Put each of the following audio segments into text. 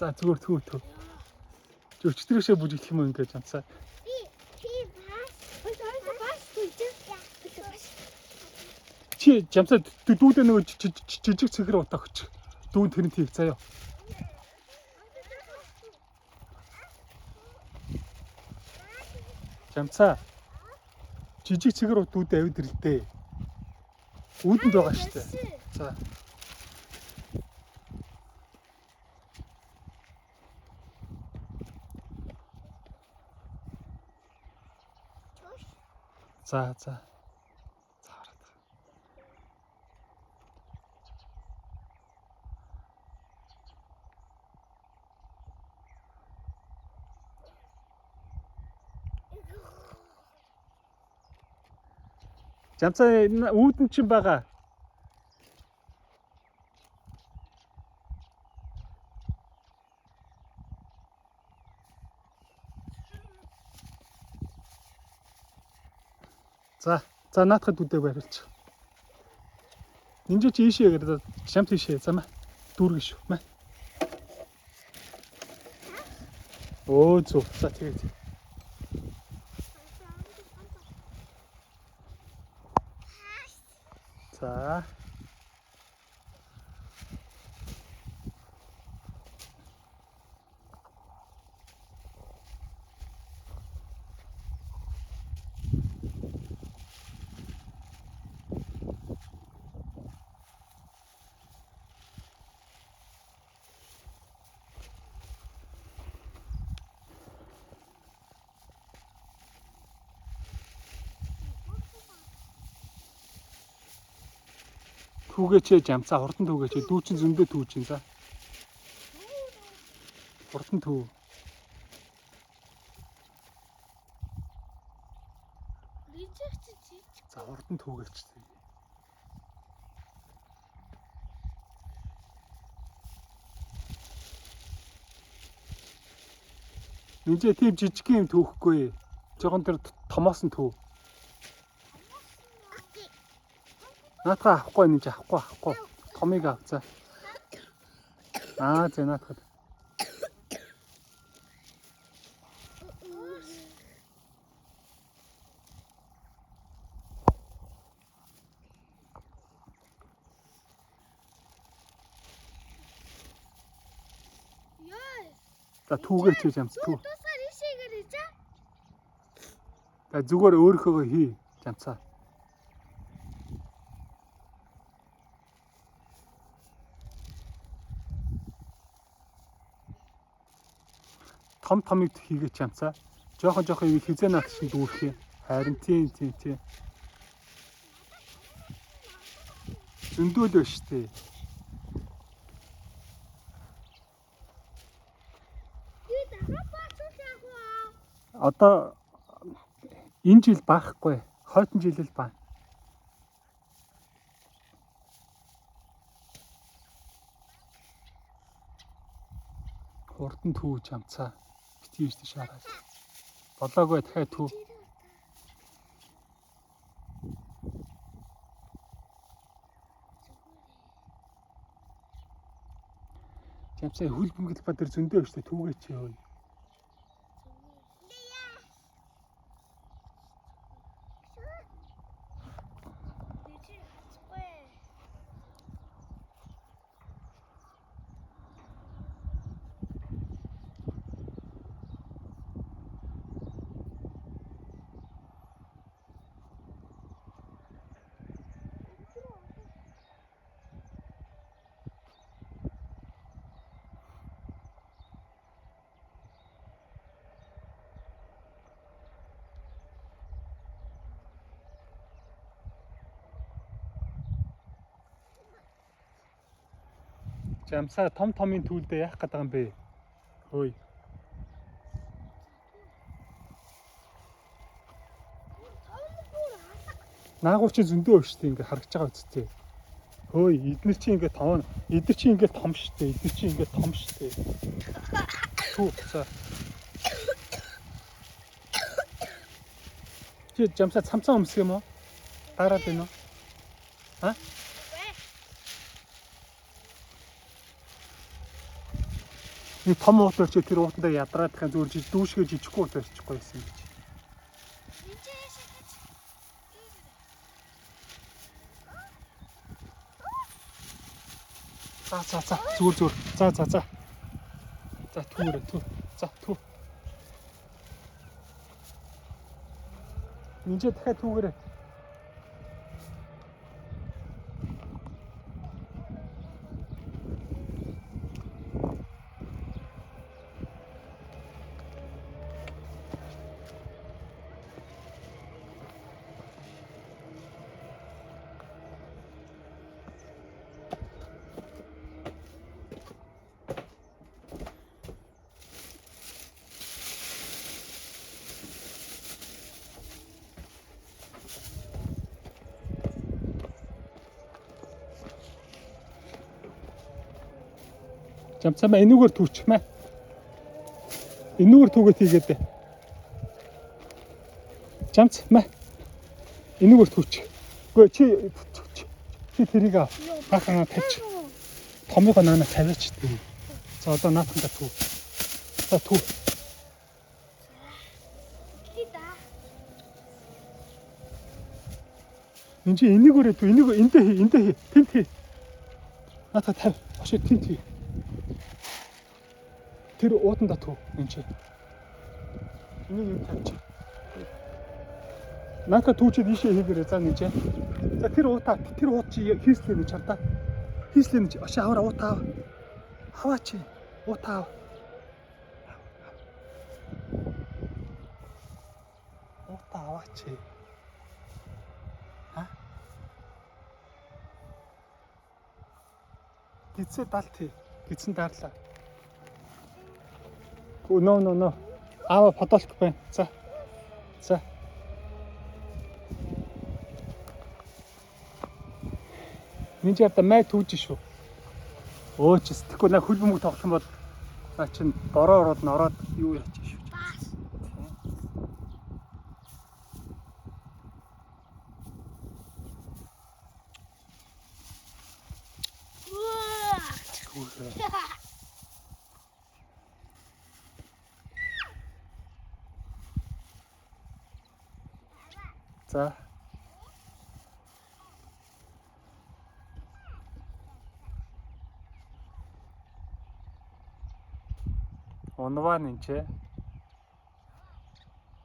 За зүгээр түү. Өчтөрөөшөө бүжиглэх юм ингээд жамсаа. Чи жамсаа дүүдээ нөгөө жижиг цэгэр утаа өгч. Дүүн тэрний тийг заяа. Жамсаа. Жижиг цэгэр дүүдээ авид ирэлдээ. Үүдэнд байгаа штэ. За. За. Жамсаа үүдэн чинь байгаа. За наадахад үдээ барилч. Энд чи ийшээ гэдэг жамт ийшээ замаа дүүргэн шүү мэ. Оо зүг. За тэгээд. За. Түүгээч жамцаа хурдан түүгээч дүүчин зөндөө түүчин за. Хурдан түүв. За хурдан түүгээч. Энд тийм жижиг юм түүхгүй. Жогон тэр томоос нь түүв. Наатаа авахгүй нэг авахгүй. Томыг ав за. За наатаа. За түүгээч жамц түүв. За зүгээр өөрийнхөө хий жамцаа. Томыг хийгээч ямцаа. Жохон юу хизээ наат шиг дүүрэх юм. Харин тийм. Зөндөө л байна штэ. Одоо энэ жил баахгүй. Хойдон жил л баа. Хурдан түүж ямцаа. Битгийж шаараад. Болоогүй дахиад түүв. Ямцаа хөл бөмбөл ба тэр зөндөө штэ түүгээч ёо. Жамсаа томын төлдөө яах гээд байгаа юм бэ? Хөөе. Наагур чи зөндөө өв штэ ингээ харагдаж байгаа үсттэй. Хөөе, эднэр чи ингээ том. Эднэр чи ингээ том штэ. Эднэр чи ингээ том штэ. Түү за. Чи жамсаа цамцаа өмсөх юм уу? Дараад байна уу? А? нэг том уут өрчөө тэр уутандаа ядраад тахын зүгээр дүүшгээ жижиггүй уут өрчихгүй байсан гэж. За зүгээр. За. За түүрээ түү. За түү. Нинжээ дахиад түүгээрээ. Жамцаа энүүгээр түүчмээ. Энүүгээр түүгээд хийгээд. Жамцаа. Энүүгээр түүч. Үгүй чи тэрийг хахаа тавьч. Томьёо наана тавиач тэр. За одоо наатанда түү. За түү. Энд чи энийгээрээ түү. Энийг эндээ хий. Тэнт хий. Наата тав. Ошоо тэнт хий. Тэр уутанда түү энэ чи. Энийг тавьчих. Нака түүчээд ийшээ хийгээрэй за нэг чи. За тэр ууд чи хийслээ нэг чардаа. Хийслээ нэг ошоо аваа уутаа. Хаваач. Уутаа. Уутаа аваач. Ха? Гитсээ далт хий. Гитсэн дарлаа. No. Аава подолк байна. За. Минь яда май түүж шүү. Өөч сэтгэхгүй наа хөл бөмбөг тоглох юм бол наа чин бороо ороод нороод юу яач шүү. За. Онваа нэнчээ.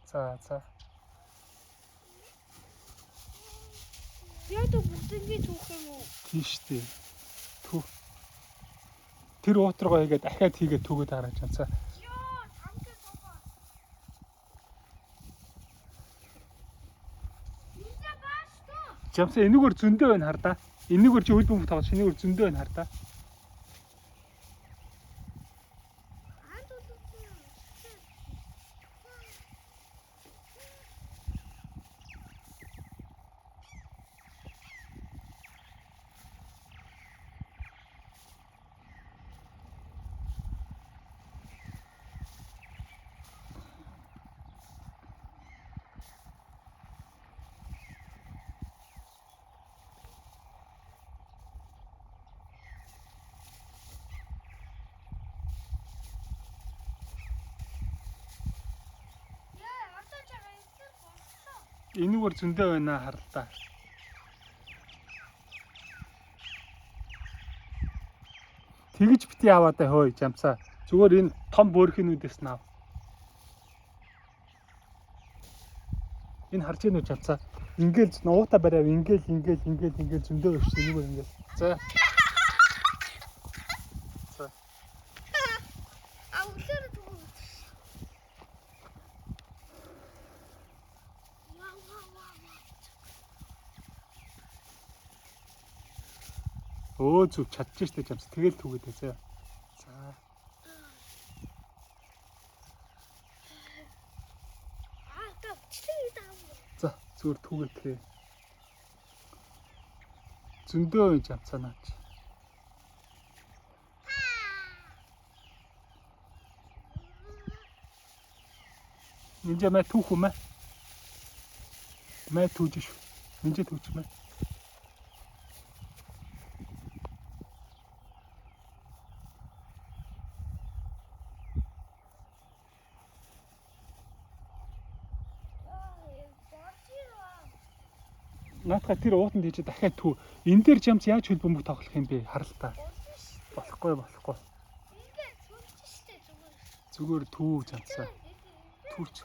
За. Яг то бүгднийг түүх юм уу? Тийштэй. Түү. Тэр уутргаа хийгээд дахиад хийгээд түүгээд хараач амцаа. Жамсаа энүүгээр зөндөө байна хардаа. Энүүгээр чи хөл бөмбөг тоглож шинийгээр зөндөө байна хардаа. Энүүгээр зөндөө байна харалтаа. Тэгж бити аваад хөөе жамцаа. Зүгээр энэ том бөөрхнүүдээс нав. Энэ харж гэнэ үү жамцаа. Ингээл нуута бариав ингээл зөндөө өш энүүгээр ингээл. За. Зүг чадчих штэ жамс тэгэл түгээд байцаа. За. Зүгээр түгээтэй. Зөндөө жамцаанаач. Нинжа мэ түүх юм аа. Мэ түүж шүү. Нинжа түүч мэ. наатаха тэр уутанд хийж дахиад түү. Энэ дээр жамц яаж хөл бөмбөг тоглох юм бэ? Харалтаа. Болохгүй. Ингээд сүлж штэ зүгээр. Зүгээр түү жамцаа. Түүч.